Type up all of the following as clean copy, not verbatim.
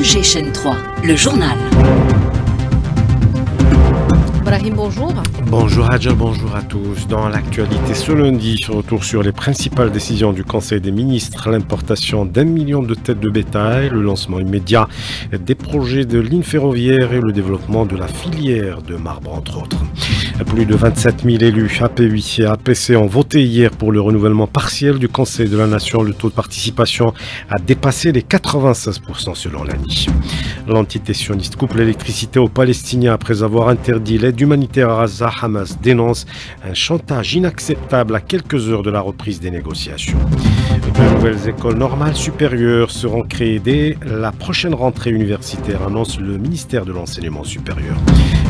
Chaîne 3, le journal. Brahim, bonjour. Bonjour Hadja, bonjour à tous. Dans l'actualité ce lundi, retour sur les principales décisions du Conseil des ministres, l'importation d'1 million de têtes de bétail, le lancement immédiat des projets de lignes ferroviaires et le développement de la filière de marbre entre autres. Plus de 27 000 élus APUI et APC ont voté hier pour le renouvellement partiel du Conseil de la Nation. Le taux de participation a dépassé les 96% selon l'ANI. L'entité sioniste coupe l'électricité aux Palestiniens après avoir interdit l'aide humanitaire à Gaza. Hamas dénonce un chantage inacceptable à quelques heures de la reprise des négociations. De nouvelles écoles normales supérieures seront créées dès la prochaine rentrée universitaire, annonce le ministère de l'Enseignement supérieur.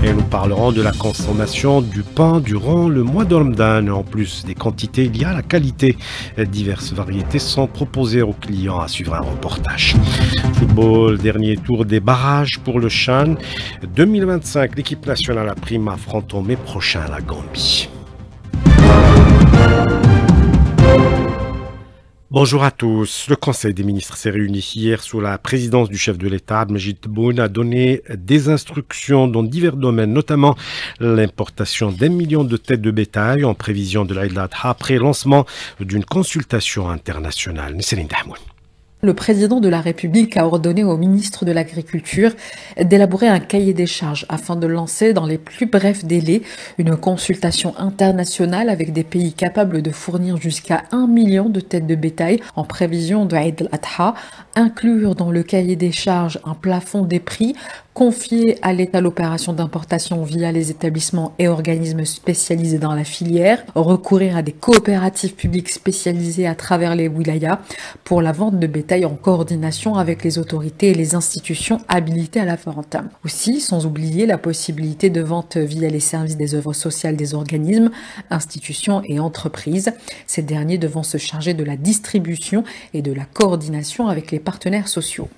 Et nous parlerons de la consommation du pain durant le mois de Ramadan. En plus des quantités, il y a la qualité. Diverses variétés sont proposées aux clients. À suivre un reportage. Football, dernier tour des barrages pour le CHAN 2025. L'équipe nationale a pris affronte au mai prochain la Gambie. Bonjour à tous. Le Conseil des ministres s'est réuni hier sous la présidence du chef de l'État, Majid Tebboune, a donné des instructions dans divers domaines, notamment l'importation d'1 million de têtes de bétail en prévision de l'Aïd al-Adha après lancement d'une consultation internationale. Nesseline Dahmoun. Le président de la République a ordonné au ministre de l'Agriculture d'élaborer un cahier des charges afin de lancer dans les plus brefs délais une consultation internationale avec des pays capables de fournir jusqu'à 1 million de têtes de bétail en prévision de Eid al-Adha, inclure dans le cahier des charges un plafond des prix, confier à l'État l'opération d'importation via les établissements et organismes spécialisés dans la filière, recourir à des coopératives publiques spécialisées à travers les wilayas pour la vente de bétail en coordination avec les autorités et les institutions habilitées à la vente. Aussi, sans oublier la possibilité de vente via les services des œuvres sociales des organismes, institutions et entreprises, ces derniers devant se charger de la distribution et de la coordination avec les partenaires sociaux.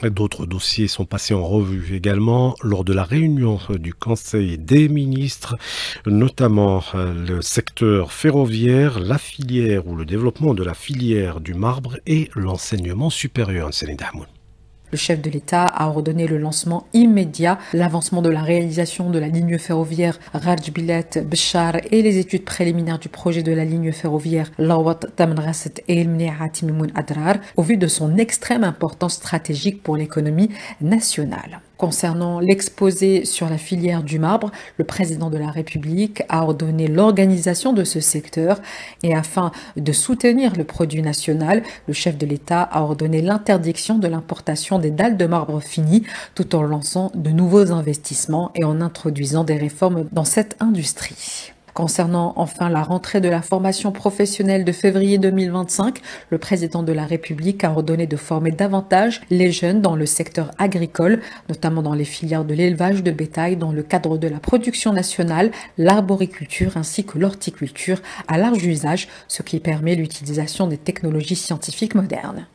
D'autres dossiers sont passés en revue également lors de la réunion du Conseil des ministres, notamment le secteur ferroviaire, la filière ou le développement de la filière du marbre et l'enseignement supérieur. Le chef de l'État a ordonné le lancement immédiat, l'avancement de la réalisation de la ligne ferroviaire Rajbilat-Bchar et les études préliminaires du projet de la ligne ferroviaire Lawat-Tamraset et El-Mni'at-Mimoun-Adrar au vu de son extrême importance stratégique pour l'économie nationale. Concernant l'exposé sur la filière du marbre, le président de la République a ordonné l'organisation de ce secteur et afin de soutenir le produit national, le chef de l'État a ordonné l'interdiction de l'importation des dalles de marbre finies tout en lançant de nouveaux investissements et en introduisant des réformes dans cette industrie. Concernant enfin la rentrée de la formation professionnelle de février 2025, le président de la République a ordonné de former davantage les jeunes dans le secteur agricole, notamment dans les filières de l'élevage de bétail dans le cadre de la production nationale, l'arboriculture ainsi que l'horticulture à large usage, ce qui permet l'utilisation des technologies scientifiques modernes.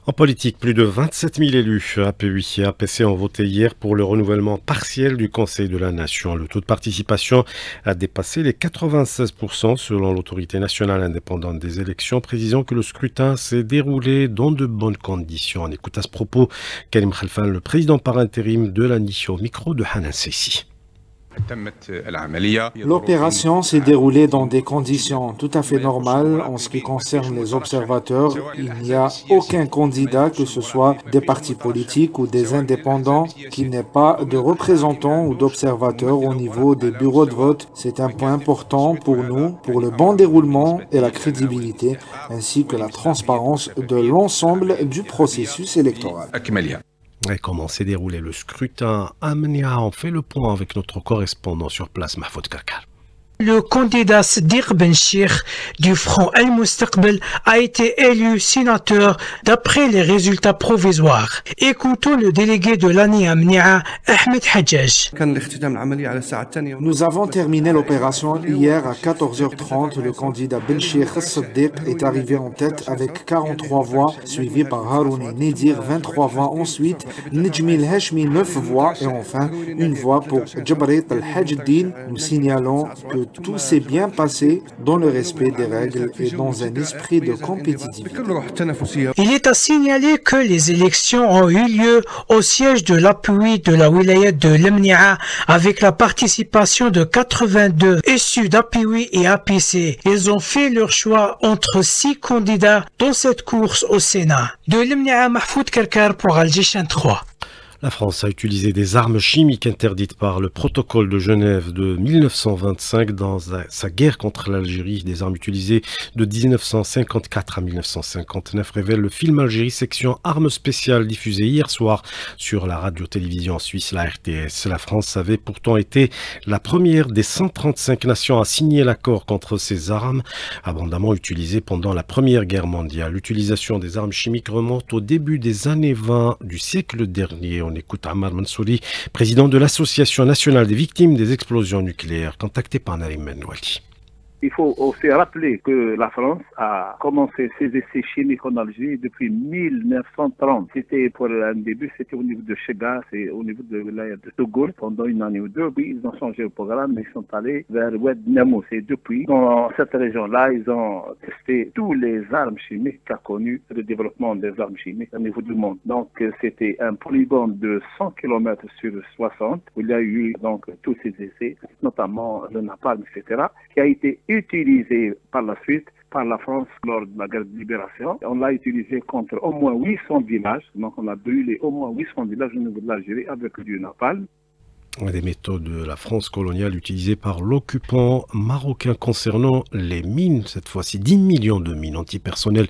En politique, plus de 27 000 élus APUI et APC ont voté hier pour le renouvellement partiel du Conseil de la Nation. Le taux de participation a dépassé les 96% selon l'autorité nationale indépendante des élections, précisant que le scrutin s'est déroulé dans de bonnes conditions. On écoute à ce propos Karim Khalfan, le président par intérim de l'ANI, au micro de Hanan Seissi. L'opération s'est déroulée dans des conditions tout à fait normales en ce qui concerne les observateurs. Il n'y a aucun candidat, que ce soit des partis politiques ou des indépendants, qui n'ait pas de représentants ou d'observateurs au niveau des bureaux de vote. C'est un point important pour nous, pour le bon déroulement et la crédibilité, ainsi que la transparence de l'ensemble du processus électoral. Et comment s'est déroulé le scrutin à Mnia? On fait le point avec notre correspondant sur place, Mahfoud Karkar. Le candidat Sadiq Benchir du Front El Moustaqbel a été élu sénateur d'après les résultats provisoires. Écoutons le délégué de l'ANI à Mnia, Ahmed Hajjaj. Nous avons terminé l'opération hier à 14h30. Le candidat Benchir Sadiq est arrivé en tête avec 43 voix, suivi par Harouni Nidir, 23 voix. Ensuite, Nejmil Hashmi, 9 voix. Et enfin, une voix pour Jabrit Al-Hajddin. Nous signalons que tout s'est bien passé dans le respect des règles et dans un esprit de compétitivité. Il est à signaler que les élections ont eu lieu au siège de l'appui de la wilaya de Lemnia avec la participation de 82 issus d'API et APC. Ils ont fait leur choix entre 6 candidats dans cette course au Sénat. De Lemnia, Mahfoud Karkar pour Al Jishan 3. La France a utilisé des armes chimiques interdites par le protocole de Genève de 1925 dans sa guerre contre l'Algérie. Des armes utilisées de 1954 à 1959, révèle le film Algérie section armes spéciales diffusé hier soir sur la radio-télévision suisse, la RTS. La France avait pourtant été la première des 135 nations à signer l'accord contre ces armes, abondamment utilisées pendant la Première Guerre mondiale. L'utilisation des armes chimiques remonte au début des années 20 du siècle dernier. On écoute Ammar Mansouri, président de l'Association nationale des victimes des explosions nucléaires, contacté par Narim Menouali. Il faut aussi rappeler que la France a commencé ses essais chimiques en Algérie depuis 1930. C'était pour un début, c'était au niveau de Chega, c'est au niveau de Togoul. Pendant une année ou deux, oui, ils ont changé le programme, mais ils sont allés vers Oued Namous. Et depuis, dans cette région-là, ils ont testé toutes les armes chimiques qu'a connu le développement des armes chimiques au niveau du monde. Donc, c'était un polygone de 100 km sur 60, où il y a eu donc tous ces essais, notamment le napalm, etc., qui a été utilisé par la suite par la France lors de la guerre de libération. On l'a utilisé contre au moins 800 villages. Donc on a brûlé au moins 800 villages au niveau de l'Algérie avec du napalm. Des méthodes de la France coloniale utilisées par l'occupant marocain concernant les mines. Cette fois-ci, 10 millions de mines antipersonnelles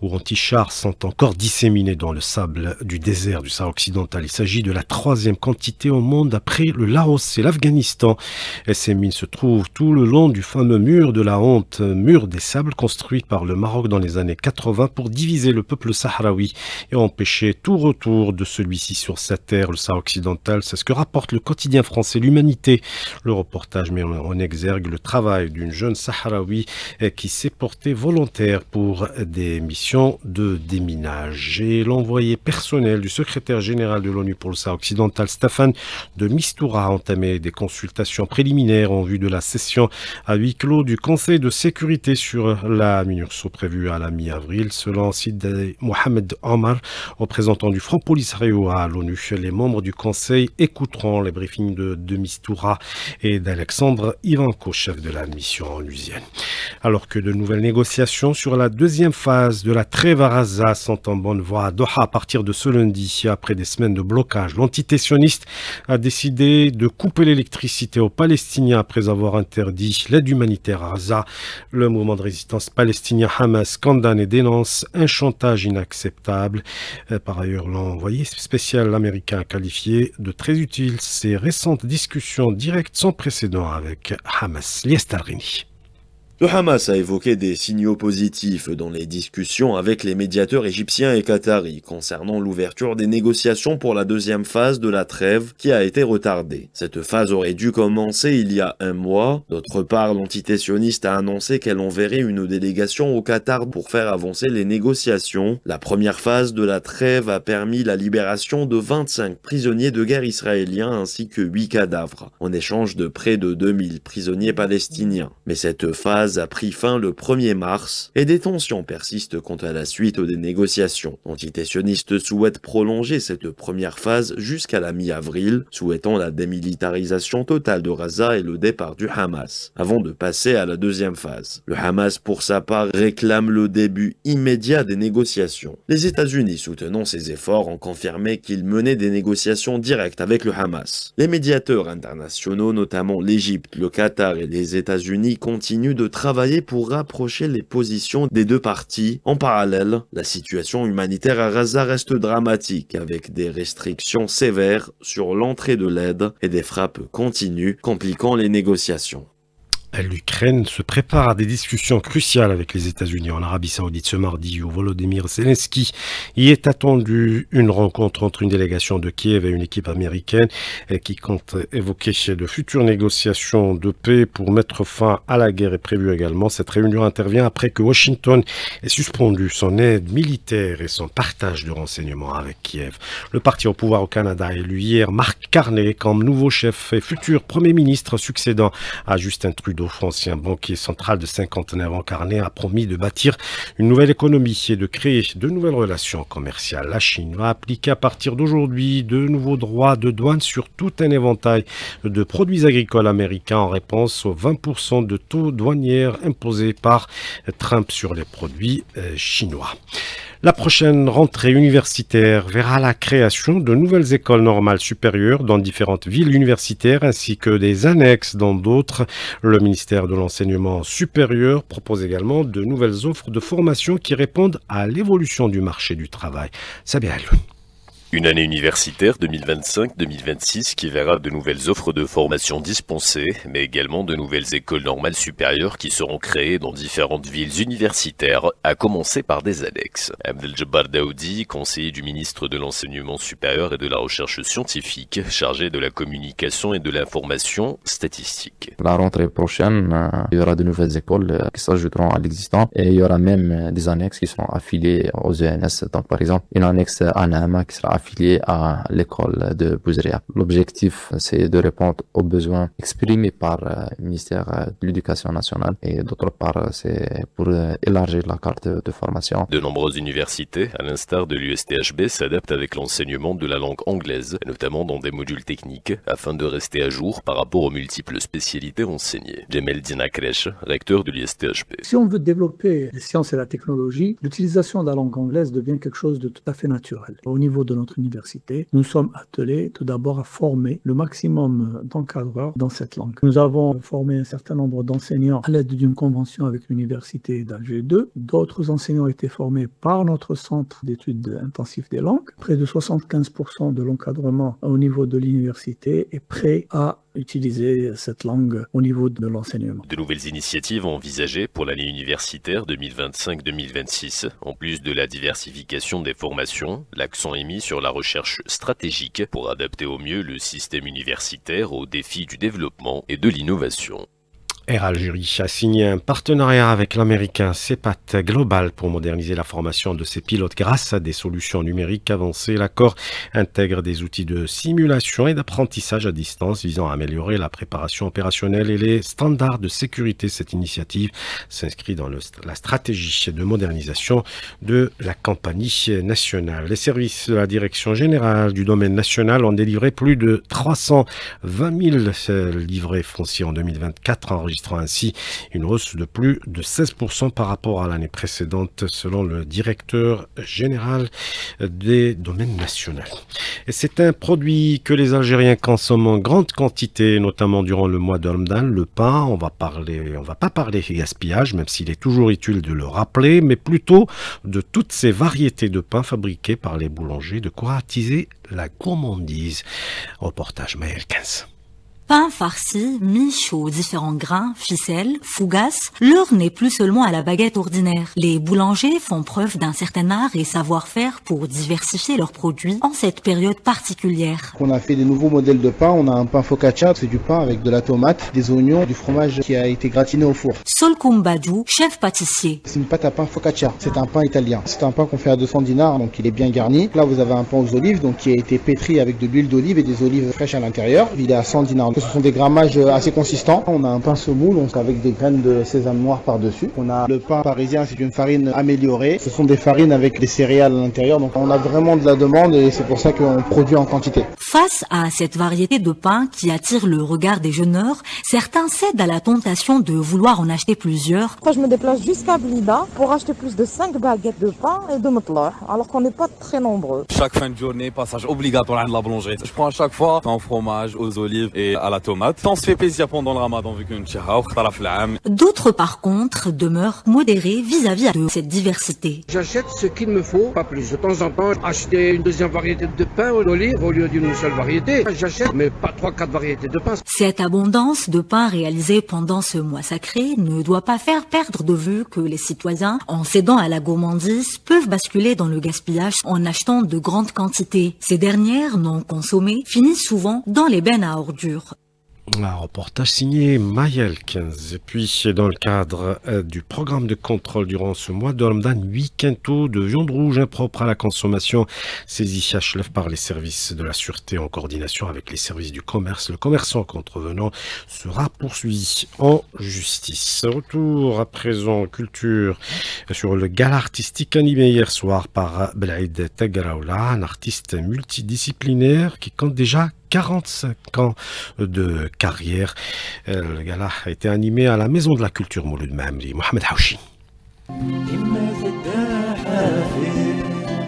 ou anti-chars sont encore disséminées dans le sable du désert du Sahara occidental. Il s'agit de la 3e quantité au monde après le Laos et l'Afghanistan. Et ces mines se trouvent tout le long du fameux mur de la honte, mur des sables construit par le Maroc dans les années 80 pour diviser le peuple sahraoui et empêcher tout retour de celui-ci sur sa terre, le Sahara occidental. C'est ce que rapporte le quotidien français L'Humanité. Le reportage met en exergue le travail d'une jeune Sahraoui qui s'est portée volontaire pour des missions de déminage. Et l'envoyé personnel du secrétaire général de l'ONU pour le Sahara occidental, Staffan de Mistura, a entamé des consultations préliminaires en vue de la session à huis clos du Conseil de sécurité sur la MINURSO prévue à la mi-avril. Selon Sidi Mohamed Omar, représentant du Front Polisario à l'ONU, les membres du Conseil écouteront les briefings de Mistura et d'Alexandre Ivanko, chef de la mission onusienne. Alors que de nouvelles négociations sur la 2e phase de la trêve à Gaza sont en bonne voie à Doha à partir de ce lundi. Après des semaines de blocage, l'entité sioniste a décidé de couper l'électricité aux Palestiniens après avoir interdit l'aide humanitaire à Gaza. Le mouvement de résistance palestinien Hamas condamne et dénonce un chantage inacceptable. Par ailleurs, l'envoyé spécial américain a qualifié de très utile ces récentes discussions directes sans précédent avec Hamas. Lies Talrini. Le Hamas a évoqué des signaux positifs dans les discussions avec les médiateurs égyptiens et qataris concernant l'ouverture des négociations pour la 2e phase de la trêve qui a été retardée. Cette phase aurait dû commencer il y a un mois. D'autre part, l'entité sioniste a annoncé qu'elle enverrait une délégation au Qatar pour faire avancer les négociations. La première phase de la trêve a permis la libération de 25 prisonniers de guerre israéliens ainsi que 8 cadavres, en échange de près de 2000 prisonniers palestiniens. Mais cette phase a pris fin le 1er mars et des tensions persistent quant à la suite des négociations. L'entité sioniste souhaite prolonger cette première phase jusqu'à la mi-avril, souhaitant la démilitarisation totale de Gaza et le départ du Hamas, avant de passer à la 2e phase. Le Hamas, pour sa part, réclame le début immédiat des négociations. Les États-Unis, soutenant ces efforts, ont confirmé qu'ils menaient des négociations directes avec le Hamas. Les médiateurs internationaux, notamment l'Égypte, le Qatar et les États-Unis, continuent de travailler pour rapprocher les positions des deux parties. En parallèle, la situation humanitaire à Gaza reste dramatique, avec des restrictions sévères sur l'entrée de l'aide et des frappes continues, compliquant les négociations. L'Ukraine se prépare à des discussions cruciales avec les États-Unis en Arabie Saoudite ce mardi où Volodymyr Zelensky y est attendu. Une rencontre entre une délégation de Kiev et une équipe américaine qui compte évoquer de futures négociations de paix pour mettre fin à la guerre est prévue également. Cette réunion intervient après que Washington ait suspendu son aide militaire et son partage de renseignements avec Kiev. Le parti au pouvoir au Canada a élu hier Mark Carney comme nouveau chef et futur premier ministre succédant à Justin Trudeau Bado, ancien banquier central de 59 ans carnet, a promis de bâtir une nouvelle économie et de créer de nouvelles relations commerciales. La Chine va appliquer à partir d'aujourd'hui de nouveaux droits de douane sur tout un éventail de produits agricoles américains en réponse aux 20% de taux douanières imposés par Trump sur les produits chinois. La prochaine rentrée universitaire verra la création de nouvelles écoles normales supérieures dans différentes villes universitaires ainsi que des annexes dans d'autres. Le ministère de l'Enseignement supérieur propose également de nouvelles offres de formation qui répondent à l'évolution du marché du travail. Sabia Alioune. Une année universitaire 2025-2026 qui verra de nouvelles offres de formation dispensées, mais également de nouvelles écoles normales supérieures qui seront créées dans différentes villes universitaires, à commencer par des annexes. Abdeljabbar Daoudi, conseiller du ministre de l'Enseignement supérieur et de la Recherche scientifique, chargé de la communication et de l'information statistique. La rentrée prochaine, il y aura de nouvelles écoles qui s'ajouteront à l'existant et il y aura même des annexes qui seront affiliées aux ENS. Donc par exemple, une annexe à Naama qui sera affilié à l'école de Bouzria. L'objectif, c'est de répondre aux besoins exprimés par le ministère de l'Éducation nationale et d'autre part, c'est pour élargir la carte de formation. De nombreuses universités, à l'instar de l'USTHB, s'adaptent avec l'enseignement de la langue anglaise, notamment dans des modules techniques, afin de rester à jour par rapport aux multiples spécialités enseignées. Djemel Dinakresh, recteur de l'USTHB. Si on veut développer les sciences et la technologie, l'utilisation de la langue anglaise devient quelque chose de tout à fait naturel. Au niveau de notre université, nous sommes attelés tout d'abord à former le maximum d'encadreurs dans cette langue. Nous avons formé un certain nombre d'enseignants à l'aide d'une convention avec l'université d'Alger 2. D'autres enseignants ont été formés par notre centre d'études intensives des langues. Près de 75% de l'encadrement au niveau de l'université est prêt à utiliser cette langue au niveau de l'enseignement. De nouvelles initiatives envisagées pour l'année universitaire 2025-2026. En plus de la diversification des formations, l'accent est mis sur la recherche stratégique pour adapter au mieux le système universitaire aux défis du développement et de l'innovation. Air Algérie a signé un partenariat avec l'américain CEPAT Global pour moderniser la formation de ses pilotes grâce à des solutions numériques avancées. L'accord intègre des outils de simulation et d'apprentissage à distance visant à améliorer la préparation opérationnelle et les standards de sécurité. Cette initiative s'inscrit dans la stratégie de modernisation de la compagnie nationale. Les services de la Direction générale du domaine national ont délivré plus de 320 000 livrets fonciers en 2024, enregistrant ainsi une hausse de plus de 16% par rapport à l'année précédente, selon le directeur général des domaines nationaux. Et c'est un produit que les Algériens consomment en grande quantité, notamment durant le mois de Ramadan, le pain. On va pas parler gaspillage, même s'il est toujours utile de le rappeler, mais plutôt de toutes ces variétés de pain fabriquées par les boulangers, de quoi attiser la gourmandise. Reportage Maël 15. Pain farci, miche aux différents grains, ficelles, fougasses, l'heure n'est plus seulement à la baguette ordinaire. Les boulangers font preuve d'un certain art et savoir-faire pour diversifier leurs produits en cette période particulière. On a fait des nouveaux modèles de pain. On a un pain focaccia, c'est du pain avec de la tomate, des oignons, du fromage qui a été gratiné au four. Solkoum Badou, chef pâtissier. C'est une pâte à pain focaccia. C'est un pain italien. C'est un pain qu'on fait à 200 dinars, donc il est bien garni. Là, vous avez un pain aux olives, donc qui a été pétri avec de l'huile d'olive et des olives fraîches à l'intérieur. Il est à 100 dinars. Ce sont des grammages assez consistants. On a un pain semoule avec des graines de sésame noir par-dessus. On a le pain parisien, c'est une farine améliorée. Ce sont des farines avec des céréales à l'intérieur. Donc on a vraiment de la demande et c'est pour ça qu'on produit en quantité. Face à cette variété de pain qui attire le regard des jeûneurs, certains cèdent à la tentation de vouloir en acheter plusieurs. Moi, je me déplace jusqu'à Blida pour acheter plus de 5 baguettes de pain et de metlah, alors qu'on n'est pas très nombreux. Chaque fin de journée, passage obligatoire à la boulangerie. Je prends à chaque fois un fromage aux olives et à la tomate. On se fait plaisir pendant le ramadan vu qu'une tchaha ou khalaf. D'autres, par contre, demeurent modérés vis-à-vis de cette diversité. J'achète ce qu'il me faut, pas plus. De temps en temps, acheter une deuxième variété de pain d'olive au lieu d'une seule variété. J'achète, mais pas 3-4 variétés de pain. Cette abondance de pain réalisée pendant ce mois sacré ne doit pas faire perdre de vue que les citoyens, en cédant à la gourmandise, peuvent basculer dans le gaspillage en achetant de grandes quantités. Ces dernières, non consommées, finissent souvent dans les bennes à ordures. Un reportage signé Mayel 15. Et puis, dans le cadre du programme de contrôle durant ce mois de Ramadan, 8 quintaux de viande rouge impropre à la consommation saisis à Chlef par les services de la sûreté en coordination avec les services du commerce. Le commerçant contrevenant sera poursuivi en justice. Retour à présent culture sur le gala artistique animé hier soir par Belaïd Tagraoula, un artiste multidisciplinaire qui compte déjà 45 ans de carrière. Le gala a été animé à la Maison de la Culture Mouloud Mamri. Mohamed Haouchi.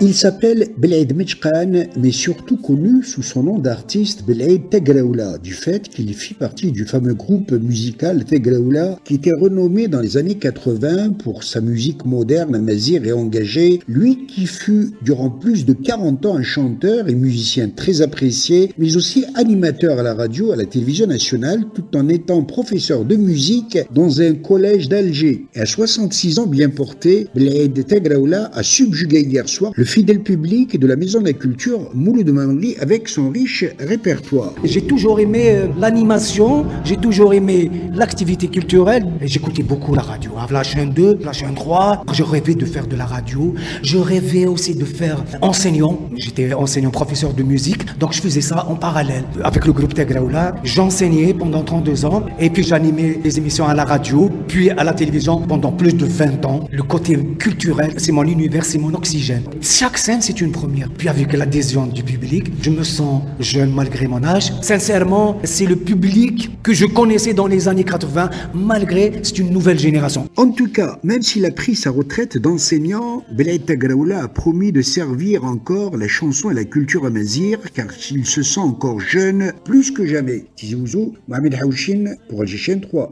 Il s'appelle Belaïd Mechkan, mais surtout connu sous son nom d'artiste Belaïd Tagraoula, du fait qu'il fit partie du fameux groupe musical Tagraoula, qui était renommé dans les années 80 pour sa musique moderne, amazigh et engagée. Lui qui fut durant plus de 40 ans un chanteur et musicien très apprécié, mais aussi animateur à la radio, à la télévision nationale, tout en étant professeur de musique dans un collège d'Alger. Et à 66 ans bien porté, Belaïd Tagraoula a subjugué hier soir le fidèle public de la Maison de la Culture Mouloud Mamri avec son riche répertoire. J'ai toujours aimé l'animation, j'ai toujours aimé l'activité culturelle. J'écoutais beaucoup la radio, la chaîne 2, la chaîne 3. Je rêvais de faire de la radio. Je rêvais aussi de faire enseignant. J'étais enseignant professeur de musique, donc je faisais ça en parallèle. Avec le groupe Tagraoula, j'enseignais pendant 32 ans et puis j'animais des émissions à la radio, puis à la télévision pendant plus de 20 ans. Le côté culturel, c'est mon univers, c'est mon oxygène. Chaque scène, c'est une première. Puis avec l'adhésion du public, je me sens jeune malgré mon âge. Sincèrement, c'est le public que je connaissais dans les années 80, malgré c'est une nouvelle génération. En tout cas, même s'il a pris sa retraite d'enseignant, Belaïd Tagraoula a promis de servir encore la chanson et la culture amazigh, car il se sent encore jeune, plus que jamais. Tizi Ouzou, Mohamed Haouchine pour Alger Chaîne 3.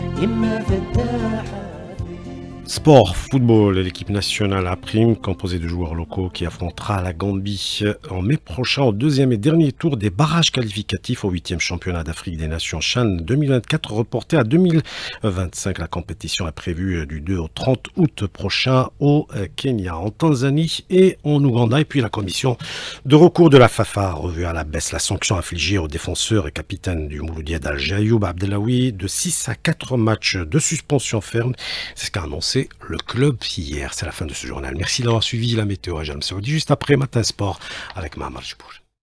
Sport, football, l'équipe nationale à prime, composée de joueurs locaux qui affrontera la Gambie en mai prochain au deuxième et dernier tour des barrages qualificatifs au 8e championnat d'Afrique des Nations CHAN 2024 reporté à 2025. La compétition est prévue du 2 au 30 août prochain au Kenya, en Tanzanie et en Ouganda. Et puis la commission de recours de la FAFA a revu à la baisse la sanction infligée au défenseur et capitaine du Mouloudia d'Alger, Ayoub Abdelawi, de 6 à 4 matchs de suspension ferme. C'est ce qu'a annoncé le club hier. C'est la fin de ce journal. Merci d'avoir suivi la météo à Jalm Saoudi. Juste après Matin Sport avec Mahamar Jibour.